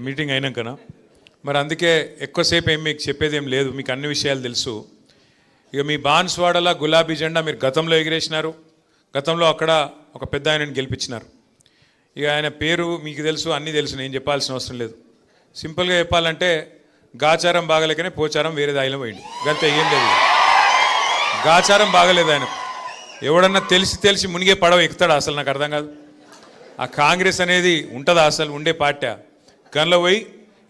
Meeting అయినాకనా మరి అందుకే ఎక్కువసేపు ఏం మీకు చెప్పేది ఏం లేదు, మీకు అన్ని విషయాలు తెలుసు. ఇక మీ బాన్స్వాడల గులాబీ జెండా మీరు గతంలో ఎగిరేసినారు, గతంలో అక్కడ ఒక పెద్ద ఆయనని గెలిపించినారు. ఇక ఆయన పేరు మీకు తెలుసు, అన్నీ తెలుసు, నేను చెప్పాల్సిన అవసరం లేదు. సింపుల్గా చెప్పాలంటే గాచారం బాగలేకనే పోచారం వేరే దాయిలో పోయింది, గంతే, ఏం లేదు. గాచారం బాగలేదు ఆయన. ఎవడన్నా తెలిసి మునిగే పడవ ఎక్కుతాడా అసలు? నాకు అర్థం కాదు. ఆ కాంగ్రెస్ అనేది ఉంటుందా అసలు? ఉండే పార్టీ గన్లో పోయి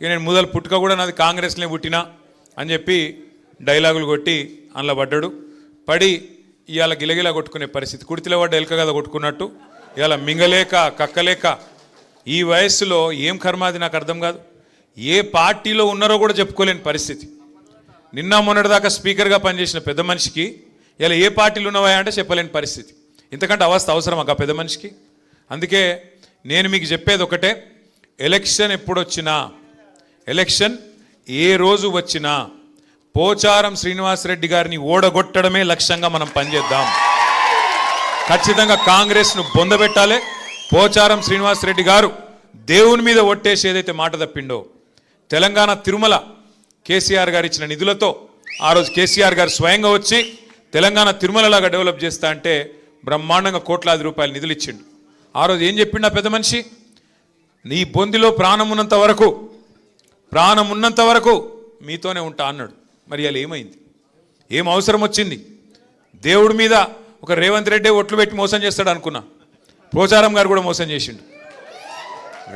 ఇక నేను మొదలు పుట్టుక కూడా నాది కాంగ్రెస్నే పుట్టినా అని చెప్పి డైలాగులు కొట్టి అందులో పడ్డాడు. పడి ఇవాళ గిలగిలా కొట్టుకునే పరిస్థితి. కుడితిలో పడ్డ ఎలక కదా కొట్టుకున్నట్టు ఇవాళ మింగలేక కక్కలేక ఈ వయస్సులో ఏం కర్మాది నాకు అర్థం కాదు. ఏ పార్టీలో ఉన్నారో కూడా చెప్పుకోలేని పరిస్థితి. నిన్న మొన్నటిదాకా స్పీకర్గా పనిచేసిన పెద్ద మనిషికి ఇలా ఏ పార్టీలు ఉన్నవా అంటే చెప్పలేని పరిస్థితి. ఇంతకంటే అవస్థ అవసరం ఆ పెద్ద మనిషికి. అందుకే నేను మీకు చెప్పేది ఒకటే, ఎలక్షన్ ఎప్పుడొచ్చినా, ఎలక్షన్ ఏ రోజు వచ్చినా పోచారం శ్రీనివాసరెడ్డి గారిని ఓడగొట్టడమే లక్ష్యంగా మనం పనిచేద్దాం. ఖచ్చితంగా కాంగ్రెస్ను బొందబెట్టాలి. పోచారం శ్రీనివాసరెడ్డి గారు దేవుని మీద ఒట్టేసి ఏదైతే మాట తప్పిండో, తెలంగాణ తిరుమల కేసీఆర్ గారు ఇచ్చిన నిధులతో ఆ రోజు కేసీఆర్ గారు స్వయంగా వచ్చి తెలంగాణ తిరుమలలాగా డెవలప్ చేస్తా అంటే బ్రహ్మాండంగా కోట్లాది రూపాయలు నిధులు ఇచ్చిండు. ఆ రోజు ఏం చెప్పిండు ఆ పెద్ద మనిషి? నీ బొందిలో ప్రాణం ఉన్నంత వరకు మీతోనే ఉంటా అన్నాడు. మరి అలా ఏమైంది? ఏం అవసరం వచ్చింది? దేవుడి మీద ఒక రేవంత్ రెడ్డి ఒట్లు పెట్టి మోసం చేస్తాడు అనుకున్నా, పోచారం గారు కూడా మోసం చేసిండు.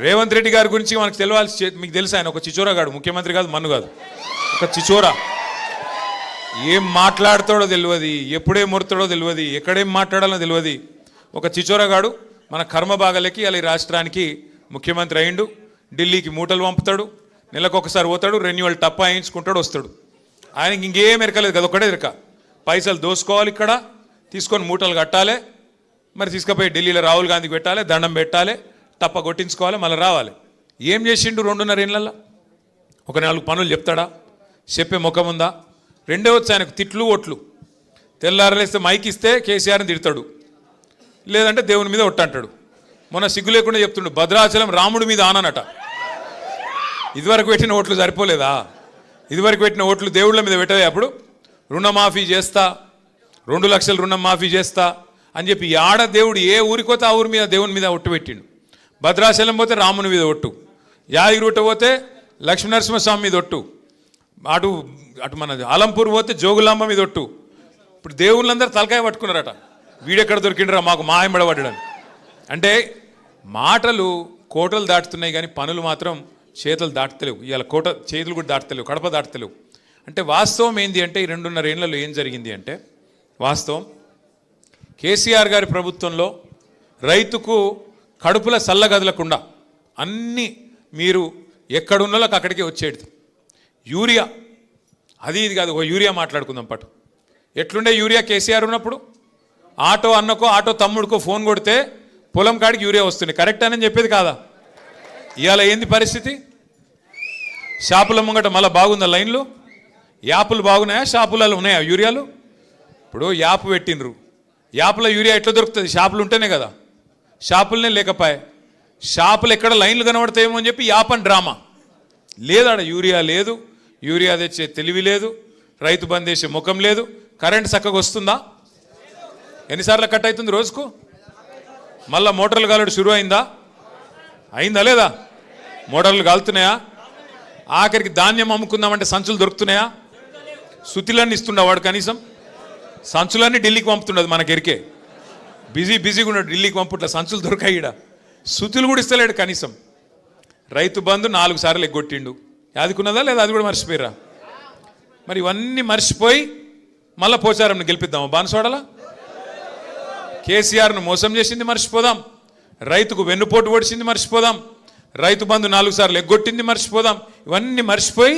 రేవంత్ రెడ్డి గారి గురించి మనకు తెలియాల్సి, మీకు తెలుసు ఆయన ఒక చిచోరాగాడు, ముఖ్యమంత్రి కాదు, మన్ను కాదు, ఒక చిచోరా. ఏం మాట్లాడతాడో తెలియదు, ఎప్పుడేం ముడతాడో తెలియదు, ఎక్కడేం మాట్లాడాలో తెలియదు. ఒక చిచోరాగాడు మన కర్మ బాగలేకి అలా ఈ రాష్ట్రానికి ముఖ్యమంత్రి అయిండు. ఢిల్లీకి మూటలు పంపుతాడు, నెలకు ఒకసారి పోతాడు, రెన్యువల్ టప్పా వేయించుకుంటాడు, వస్తాడు. ఆయనకి ఇంకేం ఎరకలేదు కదా, ఒకటే ఎరక, పైసలు దోసుకోవాలి, ఇక్కడ తీసుకొని మూటలు కట్టాలి, మరి తీసుకుపోయి ఢిల్లీలో రాహుల్ గాంధీకి పెట్టాలి, దండం పెట్టాలి, టప్ప కొట్టించుకోవాలి, మళ్ళీ రావాలి. ఏం చేసిండు 2.5 ఏళ్ళల్లో? ఒక 4 పనులు చెప్తాడా? చెప్పే ముఖం ఉందా? రెండే వచ్చి ఆయనకు తిట్లు ఓట్లు. తెల్లారలేస్తే మైక్ ఇస్తే కేసీఆర్ని తిడతాడు, లేదంటే దేవుని మీద ఒట్టంటాడు. మొన్న సిగ్గు లేకుండా చెప్తుండు భద్రాచలం రాముడి మీద ఆననట. ఇదివరకు పెట్టిన ఓట్లు సరిపోలేదా? ఇదివరకు పెట్టిన ఓట్లు దేవుళ్ళ మీద పెట్టలే? అప్పుడు రుణమాఫీ చేస్తా, 2 లక్షలు రుణం మాఫీ చేస్తా అని చెప్పి ఆడ దేవుడు ఏ ఊరికోతే ఆ ఊరి మీద దేవుని మీద ఒట్టు పెట్టిండు. భద్రాచలం పోతే రాముని మీద ఒట్టు, యాదగిరిగుట్ట పోతే లక్ష్మీనరసింహస్వామి మీద ఒట్టు, అటు మన ఆలంపూర్ పోతే జోగులాంబ మీద ఒట్టు. ఇప్పుడు దేవుళ్ళందరూ తలకాయ పట్టుకున్నారట, వీడెక్కడ దొరికిండ్రా మాకు మాయంబడబడ్డాడు. అంటే మాటలు కోటలు దాటుతున్నాయి కానీ పనులు మాత్రం చేతులు దాటుతలేవు. ఇవాళ కోట చేతులు కూడా దాటుతలేవు, కడప దాటుతలేవు. అంటే వాస్తవం ఏంది అంటే ఈ 2.5 ఏళ్లలో ఏం జరిగింది అంటే, వాస్తవం కేసీఆర్ గారి ప్రభుత్వంలో రైతుకు కడుపుల చల్లగదలకుండా అన్నీ మీరు ఎక్కడున్నోళ్ళకి అక్కడికే వచ్చేది. యూరియా అది ఇది కాదు, ఒక యూరియా మాట్లాడుకుందాం పట్టు. ఎట్లుండే యూరియా కేసీఆర్ ఉన్నప్పుడు? ఆటో అన్నకో ఆటో తమ్ముడికో ఫోన్ కొడితే పొలం కాడికి యూరియా వస్తుంది, కరెక్ట్ అని చెప్పేది కాదా? ఇవాళ ఏంది పరిస్థితి? షాపుల ముంగట మళ్ళీ బాగుందా లైన్లు? యాపులు బాగున్నాయా? షాపులలో ఉన్నాయా యూరియాలు? ఇప్పుడు యాప్ పెట్టినరు, యాప్లో యూరియా ఎట్లా దొరుకుతుంది? షాపులు ఉంటేనే కదా. షాపులనే లేకపోయా, షాపులు ఎక్కడ లైన్లు కనబడతాయేమో అని చెప్పి యాప్ అని డ్రామా. లేదాడ యూరియా లేదు, యూరియా తెచ్చే తెలివి లేదు, రైతు బంద్ చేసే ముఖం లేదు. కరెంట్ చక్కగా వస్తుందా? ఎన్నిసార్లు కట్ అవుతుంది రోజుకు? మళ్ళీ మోటార్లు కాలడు షురు అయిందా లేదా? మోటార్లు కాలుతున్నాయా? ఆఖరికి ధాన్యం అమ్ముకుందామంటే సంచులు దొరుకుతున్నాయా? సుతిలన్నీ ఇస్తుండ వాడు, కనీసం సంచులన్నీ ఢిల్లీకి పంపుతుండదు. మనకి ఎరికే బిజీగా ఉన్నాడు, ఢిల్లీకి పంపుట్ల సంచులు దొరకాయిడ, సుతులు కూడా ఇస్తలేడు కనీసం. రైతు బంధు 4 సార్లు ఎగ్గొట్టిండు, యాదుకున్నదా లేదా? అది కూడా మర్చిపోయిరా? మరి ఇవన్నీ మర్చిపోయి మళ్ళీ పోచారంను గెలిపిద్దామా? బాన్స్వాడలా కేసీఆర్ను మోసం చేసింది మర్చిపోదాం, రైతుకు వెన్నుపోటు పొడిచింది మర్చిపోదాం, రైతు బంధు 4 సార్లు ఎగ్గొట్టింది మర్చిపోదాం. ఇవన్నీ మర్చిపోయి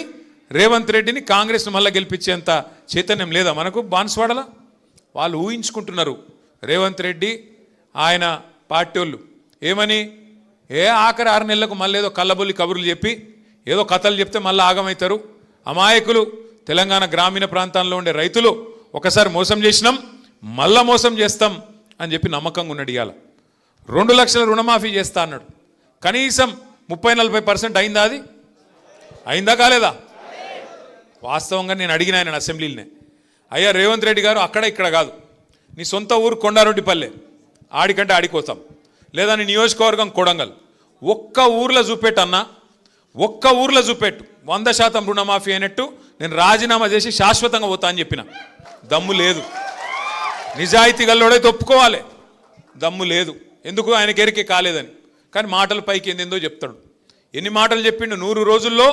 రేవంత్ రెడ్డిని కాంగ్రెస్ను మళ్ళీ గెలిపించేంత చైతన్యం లేదా మనకు బాన్స్వాడలా? వాళ్ళు ఊహించుకుంటున్నారు రేవంత్ రెడ్డి ఆయన పార్టీ వాళ్ళు ఏమని, ఆఖరి 6 నెలలకు మళ్ళీ ఏదో కళ్ళబొల్లి కబుర్లు చెప్పి ఏదో కథలు చెప్తే మళ్ళీ ఆగమవుతారు. అమాయకులు తెలంగాణ గ్రామీణ ప్రాంతాల్లో ఉండే రైతులు ఒకసారి మోసం చేసినాం, మళ్ళా మోసం చేస్తాం అని చెప్పి నమ్మకంగా ఉన్నాడు. ఇవాళ 2 లక్షల రుణమాఫీ చేస్తా అన్నాడు. కనీసం 30-40% అయిందా? అది అయిందా కాలేదా? వాస్తవంగా నేను అడిగిన ఆయన అసెంబ్లీలోనే, అయ్యా రేవంత్ రెడ్డి గారు అక్కడ ఇక్కడ కాదు, నీ సొంత ఊరు కొండారెడ్డిపల్లె, ఆడికంటే ఆడికోతాం, లేదా నీ నియోజకవర్గం కొడంగల్, ఒక్క ఊర్లో చూపెట్టన్నా, ఒక్క ఊర్లో చూపెట్టు 100% రుణమాఫీ అయినట్టు నేను రాజీనామా చేసి శాశ్వతంగా పోతా అని చెప్పిన. దమ్ము లేదు. నిజాయితీ గల్లోడైతే ఒప్పుకోవాలి. దమ్ము లేదు. ఎందుకు? ఆయనకి ఎరికే కాలేదని. కానీ మాటల పైకి ఏందేందో చెప్తాడు. ఎన్ని మాటలు చెప్పిండు? 100 రోజుల్లో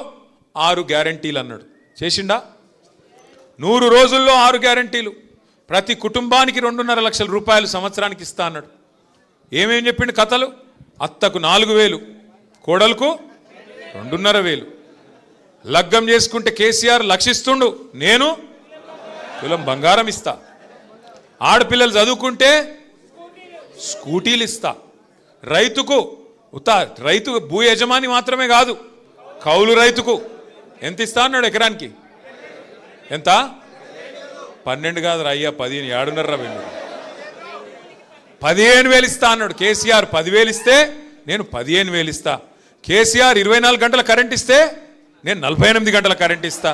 6 గ్యారంటీలు అన్నాడు. చేసిండా? 100 రోజుల్లో 6 గ్యారంటీలు. ప్రతి కుటుంబానికి 2.5 లక్షల రూపాయలు సంవత్సరానికి ఇస్తా అన్నాడు. ఏమేం చెప్పిండు కథలు? అత్తకు 4,000, కోడలకు 2,500. లగ్గం చేసుకుంటే కేసీఆర్ లక్షిస్తుండు, నేను తులం బంగారం ఇస్తా. ఆడపిల్లలు చదువుకుంటే స్కూటీలు ఇస్తా. రైతుకు రైతు భూ యజమాని మాత్రమే కాదు, కౌలు రైతుకు ఎంత ఇస్తా అన్నాడు? ఎకరానికి ఎంత? 12 కాదు అయ్యా, 15. 7.5 15,000 ఇస్తా అన్నాడు. కేసీఆర్ 10,000 ఇస్తే నేను 15,000 ఇస్తా. కేసీఆర్ 24 గంటల కరెంట్ ఇస్తే నేను 48 గంటల కరెంట్ ఇస్తా.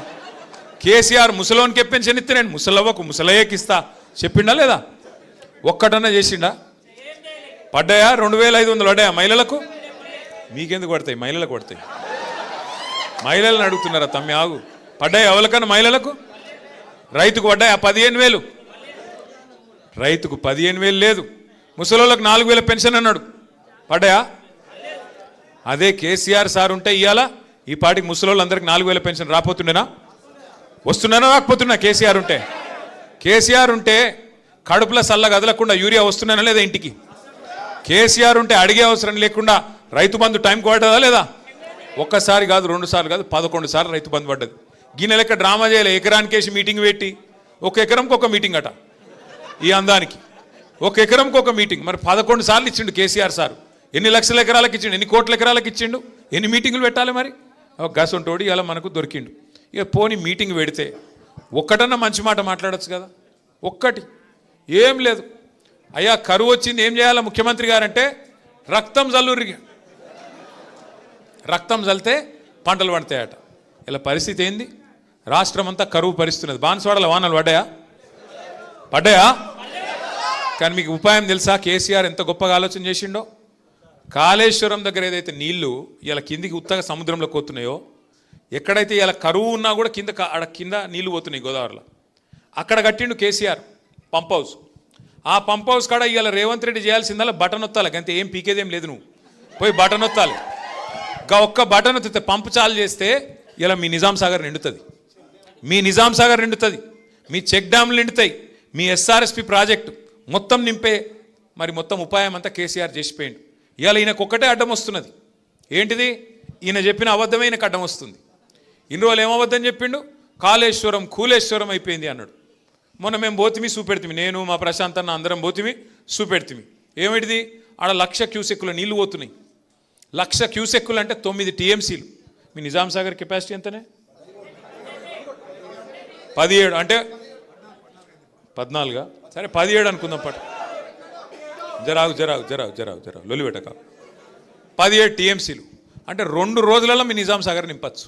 కేసీఆర్ ముసలోనికి పెన్షన్ ఇస్తే నేను ముసలవ్వకు ముసలయ్యకి ఇస్తా. చెప్పిండా లేదా? ఒక్కటన్నా చేసిండా? పడ్డాయా? 2,500 పడ్డాయా మహిళలకు? మీకెందుకు పడతాయి? మహిళలకు పడతాయి. మహిళలను అడుగుతున్నారా? తమ్మి ఆగు. పడ్డాయా ఎవరికన్నా మహిళలకు? రైతుకు పడ్డాయా? 15,000. రైతుకు 15,000 లేదు. ముసలోళ్ళకు 4,000 పెన్షన్ అన్నాడు. పడ్డాయా? అదే కేసీఆర్ సార్ ఉంటే ఇవాళ ఈ పాటికి ముసలోళ్ళందరికీ 4,000 పెన్షన్ రాపోతుండేనా? వస్తున్నానా? రాకపోతున్నా? కేసీఆర్ ఉంటే. కేసీఆర్ ఉంటే కడుపుల సల్ల కదలకుండా యూరియా వస్తున్నానా లేదా ఇంటికి? కేసీఆర్ ఉంటే అడిగే అవసరం లేకుండా రైతు బంధు టైంకి పడ్డదా లేదా? ఒక్కసారి కాదు, 2 సార్లు కాదు, 11 సార్లు రైతు బంధు పడ్డది. గిన్నె లెక్క డ్రామా చేయలే. ఎకరానికేసి మీటింగ్ పెట్టి, ఒక ఎకరంకి ఒక మీటింగ్ అట. ఈ అందానికి ఒక ఎకరంకి ఒక మీటింగ్. మరి 11 సార్లు ఇచ్చిండు కేసీఆర్ సార్. ఎన్ని లక్షల ఎకరాలకు ఇచ్చిండు? ఎన్ని కోట్ల ఎకరాలకు ఇచ్చిండు? ఎన్ని మీటింగులు పెట్టాలి? మరి గసంటోడి ఇలా మనకు దొరికిండు. ఇక పోని మీటింగ్ పెడితే ఒక్కటన్నా మంచి మాట మాట్లాడచ్చు కదా. ఒక్కటి ఏం లేదు. అయ్యా కరువు వచ్చింది, ఏం చేయాలా ముఖ్యమంత్రి గారంటే రక్తం జల్లుర్రి. రక్తం జల్లితే పంటలు పడతాయట. ఇలా పరిస్థితి ఏంది? రాష్ట్రం అంతా కరువు పరిస్తున్నది. బాన్స్వాడల వానలు పడ్డాయా? పడ్డాయా? కానీ మీకు ఉపాయం తెలుసా? కేసీఆర్ ఎంత గొప్పగా ఆలోచన చేసిండో. కాళేశ్వరం దగ్గర ఏదైతే నీళ్లు ఇలా కిందికి ఉత్తగా సముద్రంలోకి పోతున్నాయో, ఎక్కడైతే ఇలా కరువు ఉన్నా కూడా కింద నీళ్లు పోతున్నాయి గోదావరిలో, అక్కడ కట్టిండు కేసీఆర్ పంప్ హౌస్. ఆ పంప్ హౌస్ కాడ ఇవాళ రేవంత్ రెడ్డి చేయాల్సిందల్లా బటన్ ఒత్తాలి. అంతే, ఏం పీకేదేం లేదు. నువ్వు పోయి బటన్ ఒత్తాలి. ఒక్క బటన్ ఒత్తితే పంపు చాలు చేస్తే ఇలా మీ నిజాం సాగర్ నిండుతుంది. మీ నిజాం సాగర్ నిండుతుంది, మీ చెక్ డ్యామ్లు నిండుతాయి, మీ ఎస్ఆర్ఎస్పి ప్రాజెక్టు మొత్తం నింపే మరి మొత్తం ఉపాయం అంతా కేసీఆర్ చేసిపోయిండు. ఇవాళ ఈయనకు ఒక్కటే అడ్డం వస్తున్నది. ఏంటిది? ఈయన చెప్పిన అబద్ధమైనకు అడ్డం వస్తుంది. ఇన్ని రోజులు ఏమబద్ధం చెప్పిండు? కాళేశ్వరం కూలేశ్వరం అయిపోయింది అన్నాడు. మొన్న మేము పోతిమి చూపెడుతుంది, నేను మా ప్రశాంత్ అన్న అందరం పోతిమి చూపెడుతుంది. ఏమిటిది? ఆడ 1,00,000 క్యూసెక్కుల నీళ్లు పోతున్నాయి. 1,00,000 క్యూసెక్కులు అంటే 9 టీఎంసీలు. మీ నిజాం సాగర్ కెపాసిటీ ఎంతనే? 17 అంటే 14. సరే 17 అనుకుందాం. పట్టు జరాగు లొల్లి పెట్టక. 17 టీఎంసీలు అంటే 2 రోజులలో మీ నిజాం సాగర్ నింపచ్చు.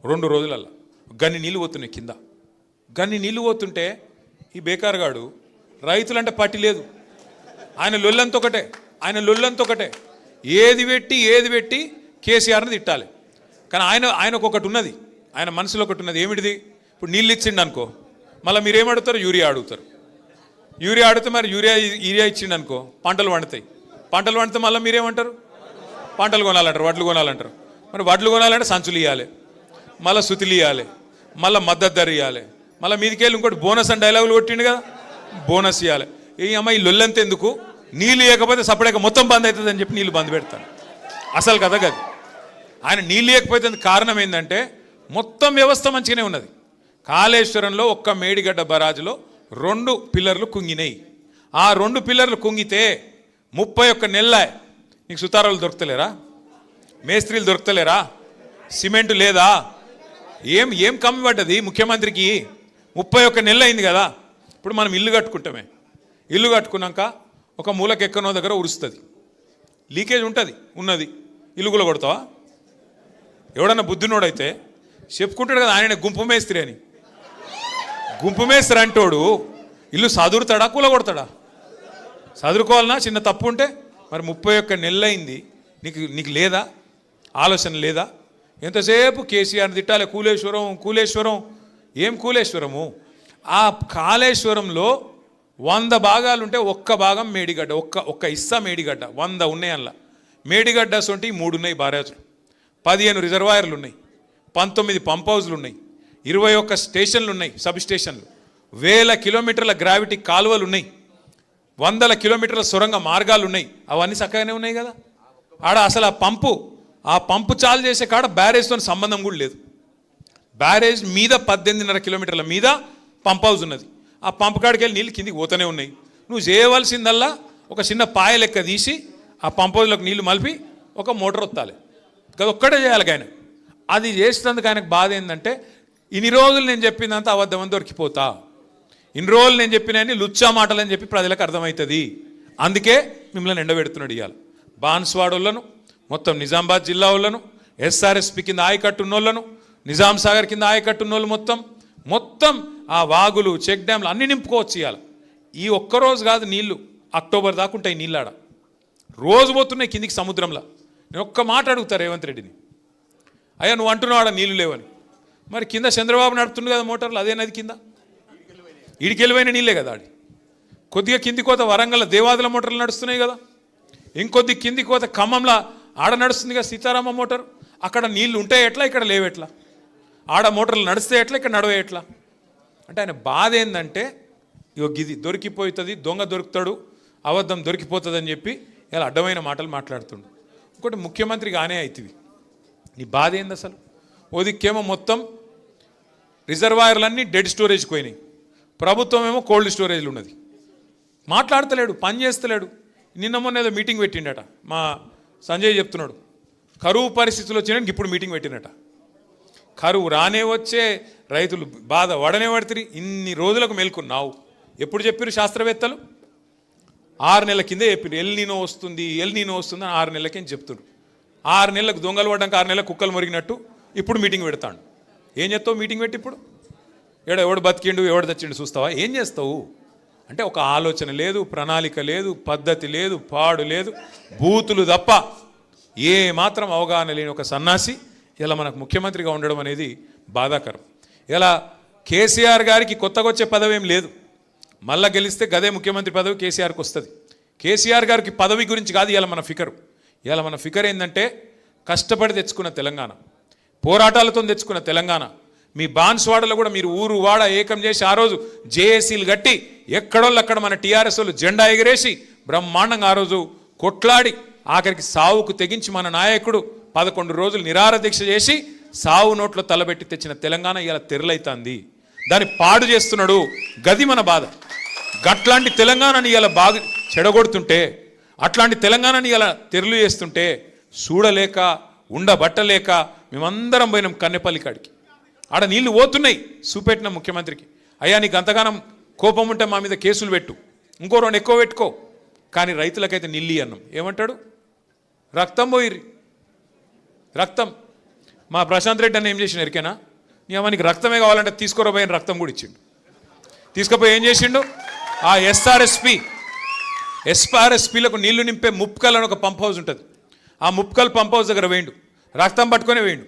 2 రోజులలో గన్ని నీళ్ళు పోతున్నాయి కింద. గన్ని నీళ్ళు పోతుంటే ఈ బేకార్గాడు రైతులంటే పట్టి లేదు. ఆయన లొల్లంత ఒకటే. ఏది పెట్టి కేసీఆర్ని తిట్టాలి. కానీ ఆయనకు ఒకటి ఉన్నది, ఆయన మనసులో ఒకటి ఉన్నది. ఏమిటిది? ఇప్పుడు నీళ్ళు ఇచ్చిండు అనుకో, మళ్ళీ మీరేమడుగుతారు? యూరియా అడుగుతారు. యూరియా అడిగితే మరి యూరియా ఇచ్చిండు అనుకో, పంటలు పండుతాయి. పంటలు పండితే మళ్ళీ మీరేమంటారు? పంటలు కొనాలంటారు, వడ్లు కొనాలంటారు. మరి వడ్లు కొనాలంటే సంచులు ఇవ్వాలి, మళ్ళీ సుతులు ఇవ్వాలి, మళ్ళీ మద్దతు ధర ఇవ్వాలి, మళ్ళీ మీదికెళ్ళి ఇంకోటి బోనస్ అని డైలాగులు కొట్టిండు కదా, బోనస్ ఇవ్వాలి. ఈ అమ్మాయి లొల్లంత ఎందుకు? నీళ్ళు ఇవ్వకపోతే సపరేట్గా మొత్తం బంద్ అవుతుంది అని చెప్పి నీళ్ళు బంద్ పెడతాను. అసలు కదా గది. ఆయన నీళ్ళు ఇవ్వకపోతే కారణం ఏంటంటే మొత్తం వ్యవస్థ మంచిగానే ఉన్నది. కాళేశ్వరంలో ఒక్క మేడిగడ్డ బరాజులో 2 పిల్లర్లు కుంగినాయి. ఆ 2 పిల్లర్లు కుంగితే 31 నెలల నీకు సుతారాలు దొరుకుతలేరా? మేస్త్రీలు దొరుకుతలేరా? సిమెంటు లేదా? ఏం కమ్మి పడ్డది ముఖ్యమంత్రికి? 31 నెలలు అయింది కదా. ఇప్పుడు మనం ఇల్లు కట్టుకుంటామే, ఇల్లు కట్టుకున్నాక ఒక మూలకి ఎక్కనో దగ్గర ఉరుస్తుంది, లీకేజ్ ఉన్నది. ఇల్లుగులో కొడతావా? ఎవడన్నా బుద్ధినోడైతే చెప్పుకుంటాడు కదా ఆయన గుంపు మేస్త్రి అని. గుంపు మేస్త్రి అంటోడు ఇల్లు సదురుతాడా కూల కొడతాడా? చదువుకోవాలన్నా చిన్న తప్పు ఉంటే మరి 31 నెలలైంది, నీకు లేదా ఆలోచన లేదా? ఎంతసేపు కేసీఆర్ని తిట్టాలి, కూలేశ్వరం. ఏం కూలేశ్వరము? ఆ కాళేశ్వరంలో 100 భాగాలు ఉంటే ఒక్క భాగం మేడిగడ్డ, ఒక్క ఇస్సా మేడిగడ్డ. 100 ఉన్నాయి అందులో. మేడిగడ్డ సొంటి 3 ఉన్నాయి బారేజులు, 15 రిజర్వాయర్లు ఉన్నాయి, 19 పంప్ హౌజ్లు ఉన్నాయి, 21 స్టేషన్లు ఉన్నాయి, సబ్ స్టేషన్లు, 1000 కిలోమీటర్ల గ్రావిటీ కాలువలు ఉన్నాయి, 100 కిలోమీటర్ల సొరంగ మార్గాలు ఉన్నాయి. అవన్నీ చక్కగానే ఉన్నాయి కదా. ఆడ అసలు ఆ పంపు చాలు చేసే కాడ బ్యారేజ్తో సంబంధం కూడా లేదు. బ్యారేజ్ మీద 18.5 కిలోమీటర్ల మీద పంప్ హౌస్ ఉన్నది. ఆ పంప్ కాడికి వెళ్ళి నీళ్ళు కిందికి పోతూనే ఉన్నాయి. నువ్వు చేయవలసిందల్లా ఒక చిన్న పాయ లెక్క తీసి ఆ పంప్ హౌస్లోకి నీళ్లు మలిపి ఒక మోటార్ వత్తాలి. అది ఒక్కటే చేయాలి ఆయన. అది చేసినందుకు ఆయనకు బాధ ఏంటంటే, ఇన్ని రోజులు నేను చెప్పిందంతా అబద్ధమని దొరికిపోతా, ఇన్ని రోజులు నేను చెప్పినని లుచ్చా మాటలు అని చెప్పి ప్రజలకు అర్థమవుతుంది. అందుకే మిమ్మల్ని ఎండబెడుతున్నాడు. ఇవాళ బాన్స్వాడోళ్ళను, మొత్తం నిజామాబాద్ జిల్లా వాళ్ళను, ఎస్ఆర్ఎస్పి కింద ఆయకట్టు ఉన్నోళ్ళను, నిజాం సాగర్ కింద ఆయకట్టు ఉన్నోళ్ళు మొత్తం ఆ వాగులు, చెక్ డ్యామ్లు అన్నీ నింపుకోవచ్చు. ఇవాళ ఈ ఒక్కరోజు కాదు, నీళ్లు అక్టోబర్ దాకా ఉంటాయి. నీళ్ళాడ రోజు పోతున్నాయి కిందికి సముద్రంలో. నేను ఒక్క మాట అడుగుతా రేవంత్ రెడ్డిని, అయ్యా నువ్వు అంటున్నావు ఆడ నీళ్లు లేవని, మరి కింద చంద్రబాబు నడుతుండు కదా మోటార్లు, అదే నది కింద ఈడికెళ్ళిపోయిన నీళ్ళే కదా. ఆడి కొద్దిగా కింది కోత వరంగల్ దేవాదుల మోటార్లు నడుస్తున్నాయి కదా, ఇంకొద్ది కింది కోత ఖమ్మంలో ఆడ నడుస్తుంది కదా సీతారామ మోటార్. అక్కడ నీళ్లు ఉంటాయి ఎట్లా, ఇక్కడ లేవెట్లా? ఆడ మోటార్లు నడిస్తే ఎట్లా, ఇక్కడ నడవే ఎట్లా? అంటే ఆయన బాధ ఏంటంటే, ఇగో గిది దొరికిపోతుంది, దొంగ దొరుకుతాడు, అబద్ధం దొరికిపోతుంది అని చెప్పి ఇలా అడ్డమైన మాటలు మాట్లాడుతుండు. ఇంకోటి ముఖ్యమంత్రి గానే అవుతుంది. నీ బాధ ఏంది అసలు? ఓదిక్కేమో మొత్తం రిజర్వాయర్లన్నీ డెడ్ స్టోరేజ్కి పోయినాయి, ప్రభుత్వం ఏమో కోల్డ్ స్టోరేజ్లు ఉన్నది. మాట్లాడతలేడు, పని చేస్తలేడు. నిన్న మొన్న ఏదో మీటింగ్ పెట్టిండట, మా సంజయ్ చెప్తున్నాడు, కరువు పరిస్థితులు వచ్చినాక ఇప్పుడు మీటింగ్ పెట్టినట. కరువు రానే వచ్చే రైతులు బాధ వడనే పడుతుంది. ఇన్ని రోజులకు మేల్కొన్నావు. ఎప్పుడు చెప్పారు శాస్త్రవేత్తలు? 6 నెలల కిందే చెప్పారు ఎల్నీనో వస్తుంది అని 6 నెలలకేం చెప్తున్నారు. 6 నెలలకు దొంగలు పడ్డాక 6 నెలలకు కుక్కలు మురిగినట్టు ఇప్పుడు మీటింగ్ పెడతాడు. ఏం చేస్తావు మీటింగ్ పెట్టి? ఇప్పుడు ఎవడు బతికిండు ఎవడు తెచ్చిండు చూస్తావా? ఏం చేస్తావు అంటే ఒక ఆలోచన లేదు, ప్రణాళిక లేదు, పద్ధతి లేదు, పాడు లేదు, బూతులు తప్ప ఏ మాత్రం అవగాహన లేని ఒక సన్నాసి ఇలా మనకు ముఖ్యమంత్రిగా ఉండడం అనేది బాధాకరం. ఇలా కేసీఆర్ గారికి కొత్తగా వచ్చే పదవి ఏం లేదు, మళ్ళా గెలిస్తే గదే ముఖ్యమంత్రి పదవి కేసీఆర్కి వస్తుంది. కేసీఆర్ గారికి పదవి గురించి కాదు ఇలా మన ఫికరు. ఇలా మన ఫికర్ ఏంటంటే, కష్టపడి తెచ్చుకున్న తెలంగాణ, పోరాటాలతో తెచ్చుకున్న తెలంగాణ. మీ బాన్స్వాడలో కూడా మీరు ఊరు వాడ ఏకం చేసి ఆ రోజు జేఏసీలు కట్టి ఎక్కడోళ్ళు అక్కడ మన టీఆర్ఎస్ వాళ్ళు జెండా ఎగిరేసి బ్రహ్మాండంగా ఆ రోజు కొట్లాడి ఆఖరికి సావుకు తెగించి మన నాయకుడు 11 రోజులు నిరాహార దీక్ష చేసి సావు నోట్లో తలబెట్టి తెచ్చిన తెలంగాణ ఇలా తెరలైతుంది. దాన్ని పాడు చేస్తున్నాడు. గది మన బాధ. గట్లాంటి తెలంగాణని ఇలా బాగా చెడగొడుతుంటే, అట్లాంటి తెలంగాణని ఇలా తెరలు చేస్తుంటే చూడలేక ఉండబట్టలేక మేమందరం పోయినాం కన్నెపల్లి కాడికి. ఆడ నీళ్లు పోతున్నాయి. చూపెట్టిన ముఖ్యమంత్రికి, అయ్యా నీకు అంతగానం కోపం ఉంటే మా మీద కేసులు పెట్టు, ఇంకో 2 ఎక్కువ పెట్టుకో, కానీ రైతులకైతే నిల్లి అన్నాం. ఏమంటాడు? రక్తం పోయిర్రి, రక్తం. మా ప్రశాంత్ రెడ్డి అన్న ఏం చేసిన ఎరికేనా? నీ అమ్మనికి రక్తమే కావాలంటే తీసుకోరబోయిన రక్తం కూడా ఇచ్చిండు. తీసుకుపోయి ఏం చేసిండు? ఆ ఎస్ఆర్ఎస్పీలకు నీళ్లు నింపే ముప్కల్ అని ఒక పంప్ హౌస్ ఉంటుంది. ఆ ముప్కల్ పంప్ హౌస్ దగ్గర వేయండు, రక్తం పట్టుకొని వేయండు.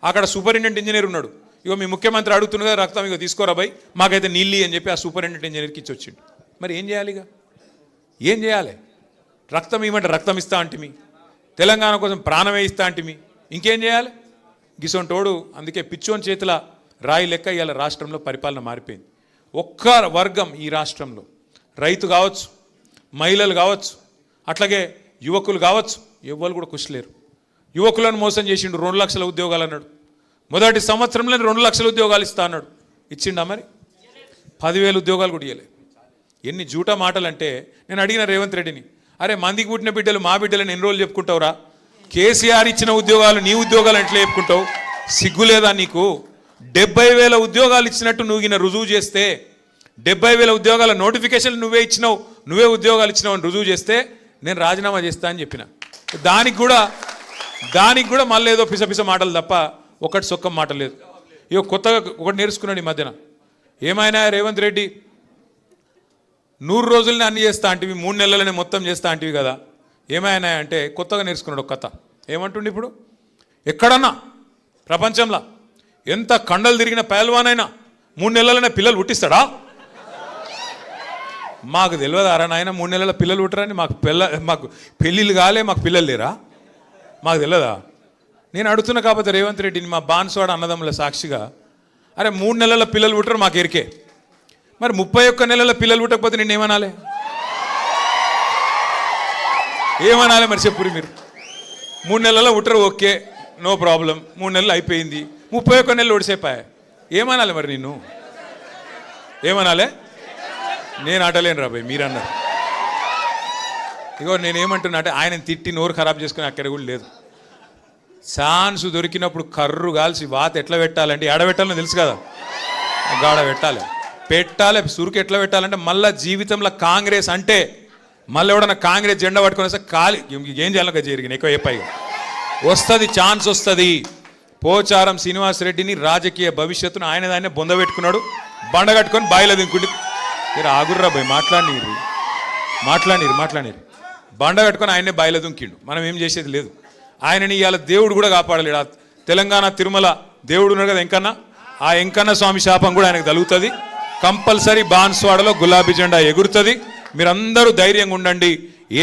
అక్కడ సూపరింటెండెంట్ ఇంజనీర్ ఉన్నాడు. ఇగో మీ ముఖ్యమంత్రి అడుగుతున్నదా రక్తం, ఇగో తీసుకోరాబాయ్ మాకైతే నీళ్ళు అని చెప్పి ఆ సూపరింటెండెంట్ ఇంజనీర్కి ఇచ్చి వచ్చిండు. మరి ఏం చేయాలి? ఇక ఏం చేయాలి? రక్తం ఇవ్వమంటే రక్తం ఇస్తా అంటిమి, తెలంగాణ కోసం ప్రాణమే ఇస్తా అంటిమి, ఇంకేం చేయాలి? గిసొంటోడు. అందుకే పిచ్చోని చేతుల రాయి లెక్క ఇవాళ రాష్ట్రంలో పరిపాలన మారిపోయింది. ఒక్క వర్గం ఈ రాష్ట్రంలో, రైతు కావచ్చు, మహిళలు కావచ్చు, అట్లాగే యువకులు కావచ్చు, ఎవ్వరు కూడా కుషలేరు. యువకులను మోసం చేసిండు. 2 లక్షల ఉద్యోగాలు అన్నాడు. మొదటి సంవత్సరంలో 2 లక్షల ఉద్యోగాలు ఇస్తా అన్నాడు. ఇచ్చిండా? మరి 10,000 ఉద్యోగాలు కూడా ఇవ్వలే. ఎన్ని జూట మాటలు అంటే, నేను అడిగిన రేవంత్ రెడ్డిని, అరే మందికి పుట్టిన బిడ్డలు మా బిడ్డలను ఎన్ని రోజులు చెప్పుకుంటావురా? కేసీఆర్ ఇచ్చిన ఉద్యోగాలు నీ ఉద్యోగాలు ఎట్లా చెప్పుకుంటావు? సిగ్గులేదా నీకు? 70,000 ఉద్యోగాలు ఇచ్చినట్టు నువ్వు రుజువు చేస్తే, 70,000 ఉద్యోగాల నోటిఫికేషన్లు నువ్వే ఇచ్చినావు, నువ్వే ఉద్యోగాలు ఇచ్చినావు అని రుజువు చేస్తే నేను రాజీనామా చేస్తా అని చెప్పిన. దానికి కూడా మళ్ళీ ఏదో పిసపిస మాటలు తప్ప ఒకటి సొక్క మాట లేదు. ఇక కొత్తగా ఒకటి నేర్చుకున్నాడు ఈ మధ్యన. ఏమైనా రేవంత్ రెడ్డి 100 రోజులనే అన్ని చేస్తా అంటివి, 3 నెలలనే మొత్తం చేస్తా అంటివి కదా, ఏమైనా అంటే కొత్తగా నేర్చుకున్నాడు ఒక కథ. ఏమంటుండే ఇప్పుడు, ఎక్కడన్నా ప్రపంచంలో ఎంత కండలు తిరిగిన పహల్వానైనా 3 నెలలనే పిల్లలు పుట్టిస్తాడా? మాకు తెలియదారా నాయన 3 నెలల పిల్లలు పుట్టరని? మాకు పెళ్ళిళ్ళు కాలే, మాకు పిల్లలు లేరా? మాకు తెలియదా? నేను అడుగుతున్నా కాకపోతే రేవంత్ రెడ్డిని, మా బాన్స్వాడ అన్నదమ్ముల సాక్షిగా, అరే 3 నెలల పిల్లలు పుట్టరు మాకు ఎరికే, మరి 31 నెలల పిల్లలు పుట్టకపోతే నిన్ను ఏమనాలి? ఏమనాలి మరి చెప్పురి మీరు? 3 నెలల పుట్టరు, ఓకే, నో ప్రాబ్లం, 3 నెలలు అయిపోయింది, 31 నెలలు ఒడిసేపాయ, ఏమనాలి మరి నిన్ను? ఏమనాలి? నేను ఆటలేను రాబాయ్, మీరన్నారు. ఇగో నేనేమంటున్నా అంటే ఆయన తిట్టి నోరు ఖరాబ్ చేసుకుని అక్కడ కూడా లేదు. ఛాన్స్ దొరికినప్పుడు కర్రు కాల్సి వాత ఎట్లా పెట్టాలంటే, ఎడబెట్టాలని తెలుసు కదా, గాడ పెట్టాలి, సురుకు ఎట్లా పెట్టాలంటే, మళ్ళీ జీవితంలో కాంగ్రెస్ అంటే మళ్ళీ ఎవడన్నా కాంగ్రెస్ జెండా పట్టుకొని వస్తే కాలి ఏం చేయాలి జరిగింది ఎక్కువ పైగా వస్తుంది, ఛాన్స్ వస్తుంది. పోచారం శ్రీనివాసరెడ్డిని రాజకీయ భవిష్యత్తును ఆయన దాన్నే బొందబెట్టుకున్నాడు, బండ కట్టుకొని బాయిలో దింకుండి. మీరు ఆగుర్రా భయ్, మాట్లాడిరు బండ కట్టుకొని ఆయన్నే బాయిలో దుంకిండు. మనం ఏం చేసేది లేదు. ఆయనని ఇవాళ దేవుడు కూడా కాపాడలేడు. ఆ తెలంగాణ తిరుమల దేవుడు ఉన్నాడు కదా వెంకన్న, ఆ వెంకన్న స్వామి శాపం కూడా ఆయనకు తగులుతుంది. కంపల్సరీ బాన్స్వాడలో గులాబీ జెండా ఎగురుతుంది. మీరందరూ ధైర్యంగా ఉండండి.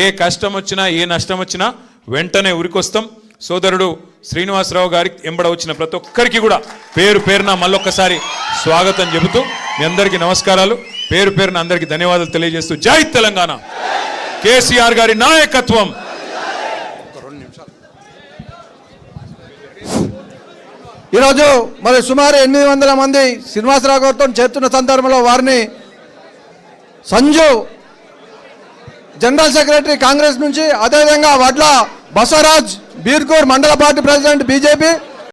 ఏ కష్టం వచ్చినా ఏ నష్టం వచ్చినా వెంటనే ఉరికొస్తాం. సోదరుడు శ్రీనివాసరావు గారికి ఎంబడ వచ్చిన ప్రతి ఒక్కరికి కూడా పేరు పేరున మళ్ళొక్కసారి స్వాగతం చెబుతూ మీ అందరికీ నమస్కారాలు, పేరు పేరున అందరికీ ధన్యవాదాలు తెలియజేస్తూ జై తెలంగాణ, కేసీఆర్ గారి నాయకత్వం. ఈరోజు మరి సుమారు 800 మంది శ్రీనివాసరావు గారితో చేస్తున్న సందర్భంలో వారిని సంజు జనరల్ సెక్రటరీ కాంగ్రెస్ నుంచి, అదేవిధంగా వడ్ల బసవరాజ్ బీర్కూర్ మండల పార్టీ ప్రెసిడెంట్ బీజేపీ,